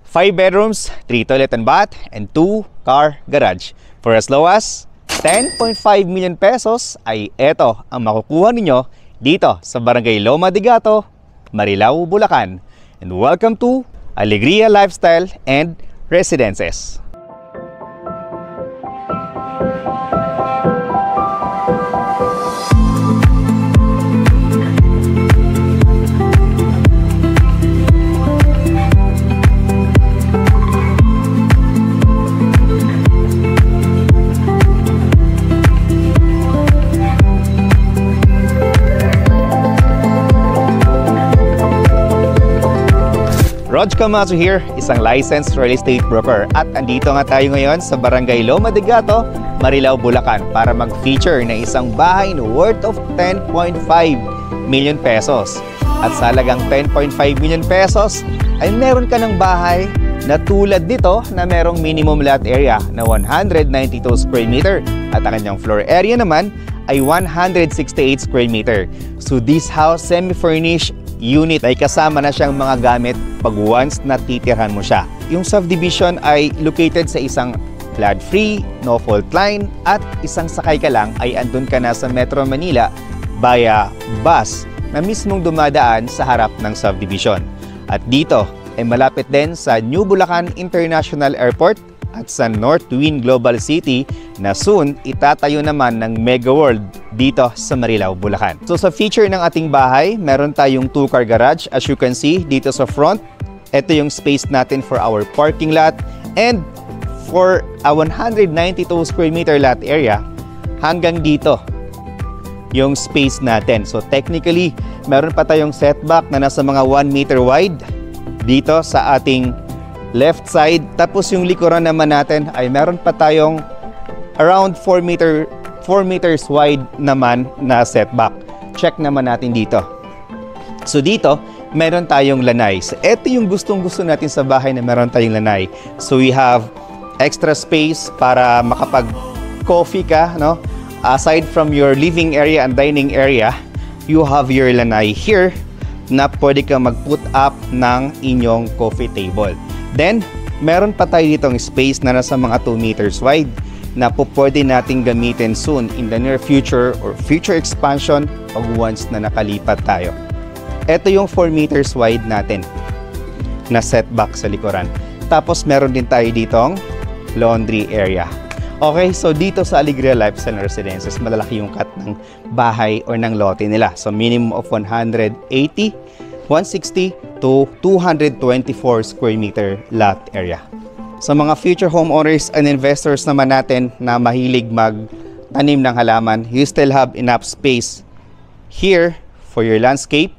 5 bedrooms, 3 toilet and bath, and 2 car garage. For as low as 10.5 million pesos ay eto ang makukuha ninyo dito sa Barangay Loma de Gato, Marilao, Bulacan. And welcome to Alegria Lifestyle and Residences. Rog Camacho here, isang licensed real estate broker at andito nga tayo ngayon sa Barangay Loma de Gato, Marilao, Bulacan para mag-feature na isang bahay na worth of 10.5 million pesos. At sa halagang 10.5 million pesos ay meron ka ng bahay na tulad nito na merong minimum lot area na 192 square meter at ang kanyang floor area naman ay 168 square meter. So this house semi-furnished unit ay kasama na siyang mga gamit pag once na titirhan mo siya. Yung subdivision ay located sa isang flood-free, no fault line at isang sakay ka lang ay andun ka na sa Metro Manila via bus na mismong dumadaan sa harap ng subdivision. At dito ay malapit din sa New Bulacan International Airport at sa North Twin Global City na soon itatayo naman ng Mega World dito sa Marilao, Bulacan. So sa feature ng ating bahay, meron tayong 2-car garage as you can see dito sa front. Ito yung space natin for our parking lot and for a 192 square meter lot area hanggang dito yung space natin. So technically, meron pa tayong setback na nasa mga 1 meter wide dito sa ating left side. Tapos yung likuran naman natin ay meron pa tayong around 4 meters wide naman na setback. Check naman natin dito. So dito, meron tayong lanay. So ito yung gustong-gusto natin sa bahay na meron tayong lanay. So we have extra space para makapag-coffee ka, no? Aside from your living area and dining area, you have your lanay here na pwede ka mag-put up ng inyong coffee table. Then, meron pa tayo ditong space na nasa mga 2 meters wide na po pwede nating gamitin soon in the near future or future expansion pag once na nakalipat tayo. Ito yung 4 meters wide natin na setback sa likuran. Tapos meron din tayo ditong laundry area. Okay, so dito sa Alegria Lifestyle and Residences, malalaki yung cut ng bahay or ng lote nila. So minimum of 180, 160 to 224 square meter lot area. Sa mga future homeowners and investors naman natin na mahilig magtanim ng halaman, you still have enough space here for your landscape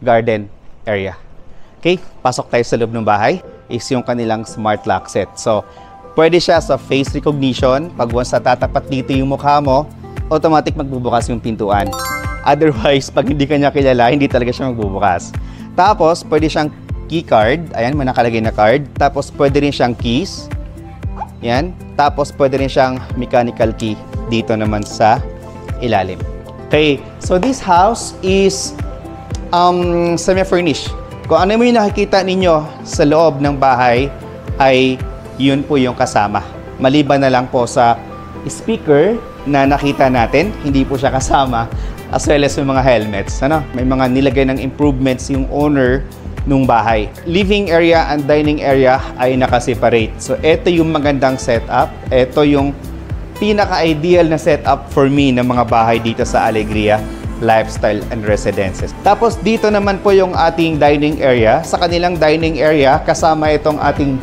garden area. Okay, pasok tayo sa loob ng bahay. Is yung kanilang smart lock set. So, pwede siya sa face recognition. Pag once na tatapat dito yung mukha mo, automatic magbubukas yung pintuan. Otherwise, pag hindi ka niya kilala, hindi talaga siya magbubukas. Tapos, pwede siyang key card. Ayan, may nakalagay na card. Tapos, pwede rin siyang keys. Yan. Tapos, pwede rin siyang mechanical key dito naman sa ilalim. Okay, so this house is semi-furnished. Kung ano mo yung nakikita ninyo sa loob ng bahay, ay yun po yung kasama. Maliban na lang po sa speaker na nakita natin, hindi po siya kasama, as well as yung mga helmets. Ano? May mga nilagay ng improvements yung owner nung bahay. Living area and dining area ay nakaseparate. So, ito yung magandang setup. Ito yung pinaka-ideal na setup for me ng mga bahay dito sa Alegria Lifestyle and Residences. Tapos dito naman po yung ating dining area. Sa kanilang dining area, kasama itong ating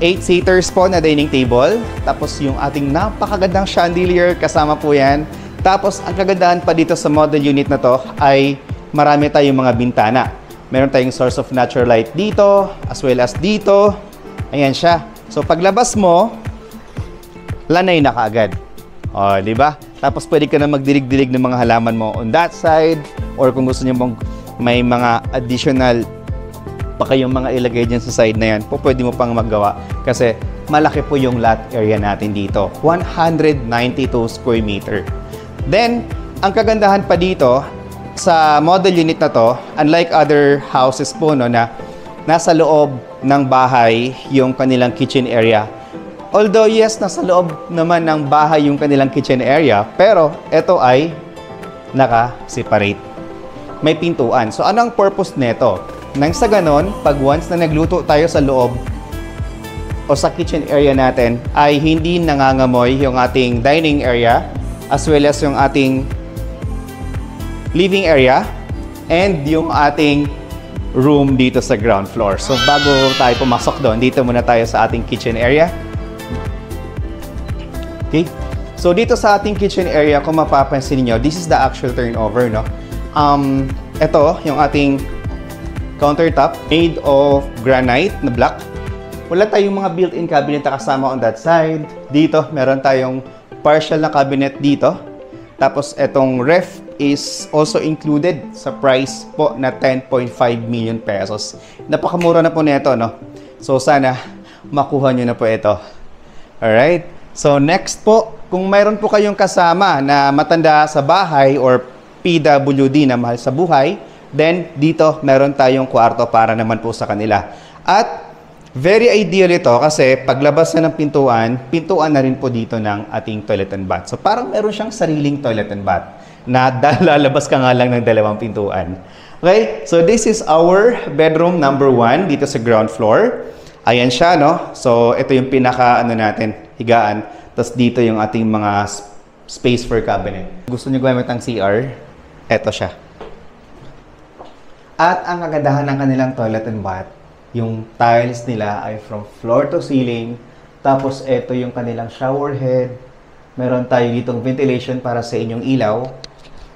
8-seaters po na dining table. Tapos yung ating napakagandang chandelier, kasama po yan. Tapos ang kagandahan pa dito sa model unit na to ay marami tayong mga bintana. Meron tayong source of natural light dito, as well as dito. Ayan siya. So paglabas mo, lanay na kaagad. O, di ba? Tapos pwede ka na magdilig-dilig ng mga halaman mo on that side, or kung gusto niyo mong may mga additional pa kayong mga ilagay dyan sa side na yan, po pwede mo pang magawa kasi malaki po yung lot area natin dito. 192 square meter. Then, ang kagandahan pa dito sa model unit na to, unlike other houses po no, na nasa loob ng bahay yung kanilang kitchen area. Although yes, nasa loob naman ng bahay yung kanilang kitchen area, pero ito ay naka-separate. May pintuan. So ano ang purpose nito? Nang sa ganon, pag once na nagluto tayo sa loob o sa kitchen area natin, ay hindi nangangamoy yung ating dining area as well as yung ating living area and yung ating room dito sa ground floor. So bago tayo pumasok doon, dito muna tayo sa ating kitchen area. Okay? So dito sa ating kitchen area, kung mapapansin niyo, this is the actual turnover, no? Ito, yung ating countertop made of granite na black. Wala tayong mga built-in cabinet na kasama on that side. Dito, meron tayong partial na cabinet dito. Tapos, itong ref is also included sa price po na 10.5 million pesos. Napakamura na po nito, no? So, sana makuha nyo na po ito. Alright? So, next po, kung mayroon po kayong kasama na matanda sa bahay or PWD na mahal sa buhay, then dito meron tayong kwarto para naman po sa kanila. At very ideal ito kasi paglabas na ng pintuan na rin po dito ng ating toilet and bath. So parang meron siyang sariling toilet and bath na lalabas ka nga lang ng dalawang pintuan. Okay? So this is our bedroom number 1 dito sa ground floor. Ayan siya, no? So ito yung pinaka natin, higaan. Tapos dito yung ating mga space for cabinet. Gusto niyo gumamit ng CR? Ito siya. At ang kagandahan ng kanilang toilet and bath, yung tiles nila ay from floor to ceiling. Tapos ito yung kanilang shower head. Meron tayo ditong ventilation para sa inyong ilaw.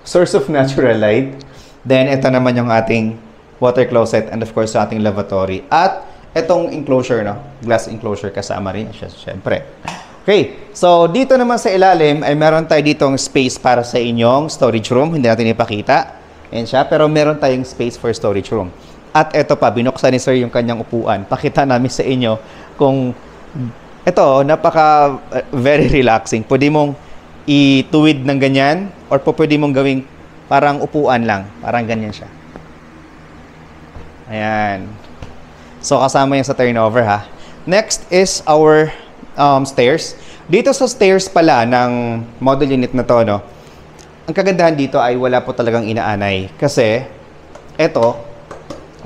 Source of natural light. Then ito naman yung ating water closet and of course sa ating lavatory. At itong enclosure, no? Glass enclosure kasama rin siya, syempre. Okay, so dito naman sa ilalim ay meron tayo ditong space para sa inyong storage room. Hindi natin ipakita. Ayan siya, pero meron tayong space for storage room. At ito pa, binuksan ni Sir yung kanyang upuan. Pakita namin sa inyo kung ito, very relaxing. Pwede mong ituwid ng ganyan or pwede mong gawing parang upuan lang. Parang ganyan siya. Ayan. So, kasama yan sa turnover, ha. Next is our stairs. Dito sa stairs pala ng model unit na to, no, ang kagandahan dito ay wala po talagang inaanay. Kasi, eto,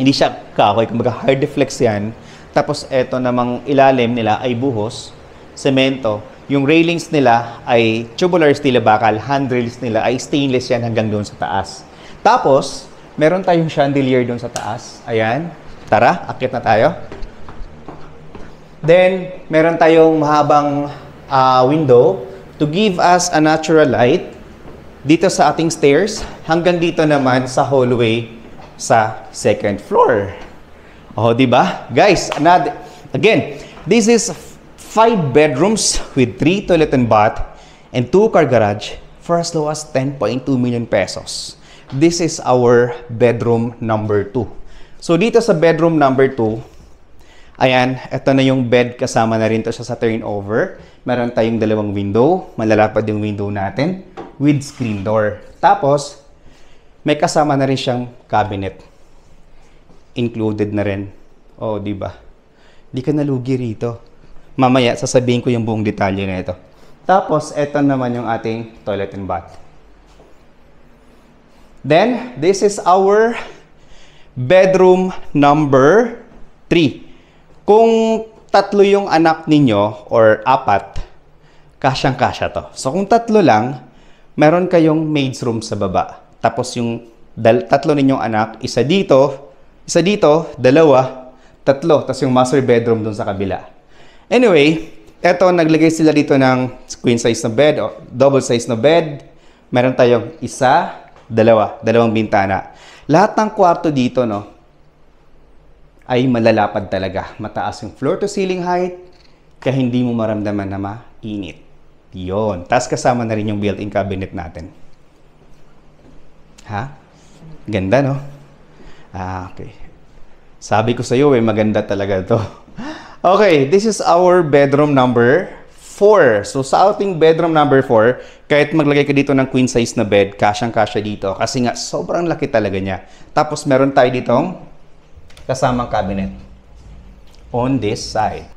hindi siya kahoy, kumbaga hard flex yan. Tapos, eto namang ilalim nila ay buhos, semento. Yung railings nila ay tubular steel bakal, handrails nila ay stainless yan hanggang doon sa taas. Tapos, meron tayong chandelier doon sa taas. Ayan. Tara, akit na tayo. Then, meron tayong mahabang window to give us a natural light dito sa ating stairs hanggang dito naman sa hallway sa second floor. Oh, di ba? Guys, again, this is 5 bedrooms with 3 toilet and bath and 2 car garage for as low as 10.2 million pesos. This is our bedroom number 2. So, dito sa bedroom number 2, ayan, ito na yung bed, kasama na rin to siya sa turnover. Meron tayong dalawang window, malalapad yung window natin, with screen door. Tapos, may kasama na rin siyang cabinet. Included na rin. Oh, di ba? Di ka nalugi rito. Mamaya, sasabihin ko yung buong detalye na ito. Tapos, ito naman yung ating toilet and bath. Then, this is our bedroom number 3. Kung 3 yung anak ninyo or 4, kasyang-kasya to. So kung 3 lang, meron kayong maid's room sa baba. Tapos yung 3 ninyong anak, isa dito, 2, 3, tapos yung master bedroom dun sa kabila. Anyway, eto, naglagay sila dito ng queen size na bed o double size na bed. Meron tayong 1, 2, 2 bintana. Lahat ng kwarto dito, no, ay malalapad talaga. Mataas yung floor to ceiling height, kaya hindi mo maramdaman na mainit. Yun. Tapos kasama na rin yung built-in cabinet natin. Ha? Ganda, no? Okay. Sabi ko sa'yo, maganda talaga to. Okay, this is our bedroom number 4. So, sa ating bedroom number 4, kahit maglagay ka dito ng queen size na bed, kasyang-kasya dito. Kasi nga, sobrang laki talaga niya. Tapos, meron tayo ditong kasamang cabinet on this side.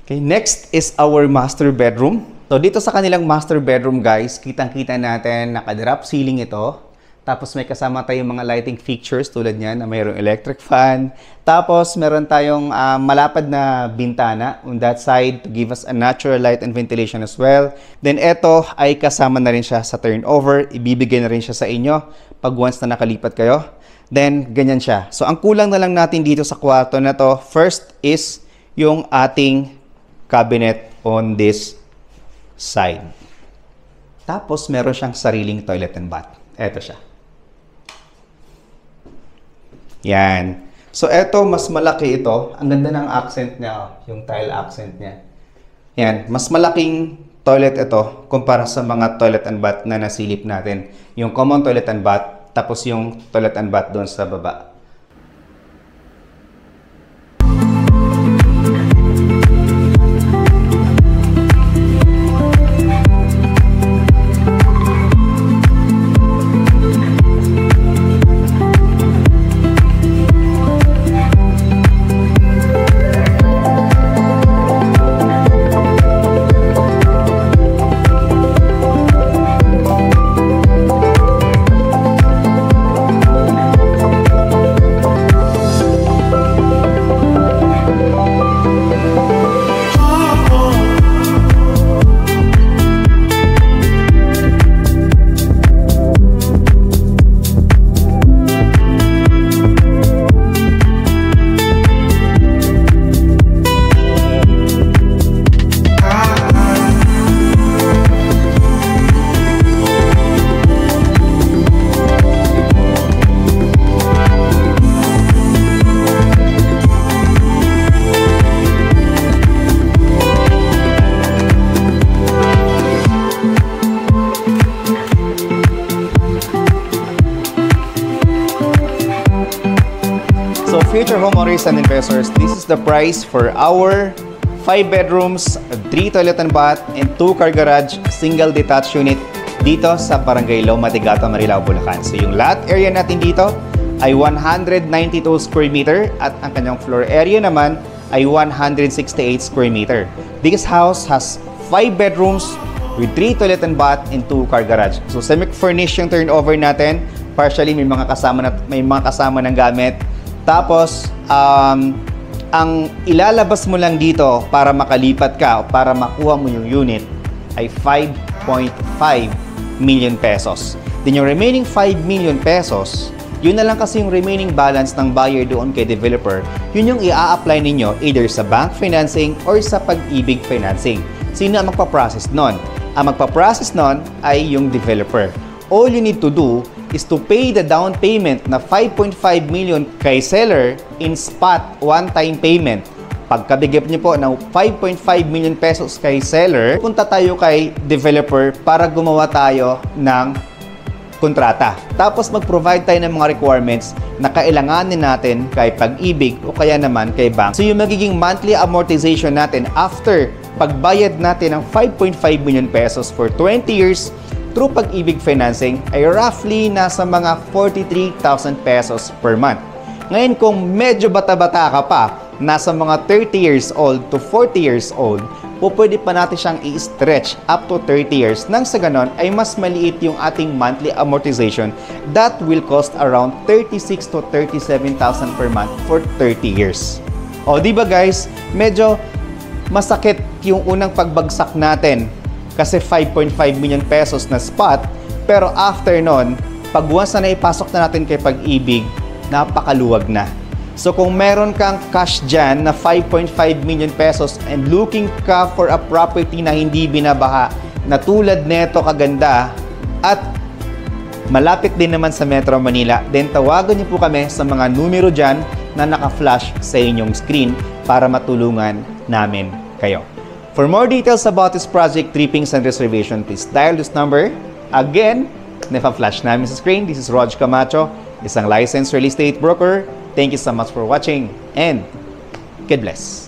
Okay, next is our master bedroom. So dito sa kanilang master bedroom guys, kitang-kita natin naka-drop ceiling ito. Tapos may kasama tayong mga lighting fixtures tulad niyan na mayroong electric fan. Tapos meron tayong malapad na bintana on that side to give us a natural light and ventilation as well. Then ito ay kasama na rin siya sa turnover. Ibibigay na rin siya sa inyo pag once na nakalipat kayo. Then ganyan siya. So ang kulang na lang natin dito sa kwarto na to, first is yung ating cabinet on this side. Tapos meron siyang sariling toilet and bath. Ito siya. Yan. So, eto, mas malaki ito. Ang ganda ng accent niya, yung tile accent niya. Yan. Mas malaking toilet ito kumpara sa mga toilet and bath na nasilip natin. Yung common toilet and bath, tapos yung toilet and bath doon sa baba. So future homeowners and investors, this is the price for our 5 bedrooms, 3 toilet and bath, and 2 car garage, single detached unit dito sa Barangay Loma de Gato, Marilao, Bulacan. So yung lot area natin dito ay 192 square meter at ang kanyang floor area naman ay 168 square meter. This house has 5 bedrooms with 3 toilet and bath and 2 car garage. So semi-furnished yung turnover natin. Partially may mga kasama ng gamit. Tapos, ang ilalabas mo lang dito para makalipat ka o para makuha mo yung unit ay 5.5 million pesos. Then yung remaining 5 million pesos, yun na lang kasi yung remaining balance ng buyer doon kay developer. Yun yung i-a-apply ninyo either sa bank financing or sa Pag-ibig financing. Sino ang magpa-process nun? Ang magpa-process nun ay yung developer. All you need to do is to pay the down payment na 5.5 million kay seller in spot one-time payment. Pagkabigay niyo po ng 5.5 million pesos kay seller, punta tayo kay developer para gumawa tayo ng kontrata. Tapos mag-provide tayo ng mga requirements na kailanganin natin kay Pag-ibig o kaya naman kay bank. So yung magiging monthly amortization natin after pagbayad natin ng 5.5 million pesos for 20 years through Pag-ibig financing ay roughly nasa mga 43,000 pesos per month. Ngayon kung medyo bata-bata ka pa, nasa mga 30 years old to 40 years old, pwede pa natin siyang i-stretch up to 30 years. Nang sa ganon ay mas maliit yung ating monthly amortization that will cost around 36,000 to 37,000 per month for 30 years. O di ba guys, medyo masakit yung unang pagbagsak natin kasi 5.5 million pesos na spot, pero after nun, pag once na naipasok na natin kay Pag-ibig, napakaluwag na. So kung meron kang cash dyan na 5.5 million pesos and looking ka for a property na hindi binabaha, na tulad neto kaganda at malapit din naman sa Metro Manila, then tawagan niyo po kami sa mga numero dyan na naka-flash sa inyong screen para matulungan namin kayo. For more details about this project, trippings and reservation, please dial this number. Again, napa-flash namin sa screen. This is Rog Camacho, isang licensed real estate broker. Thank you so much for watching and God bless.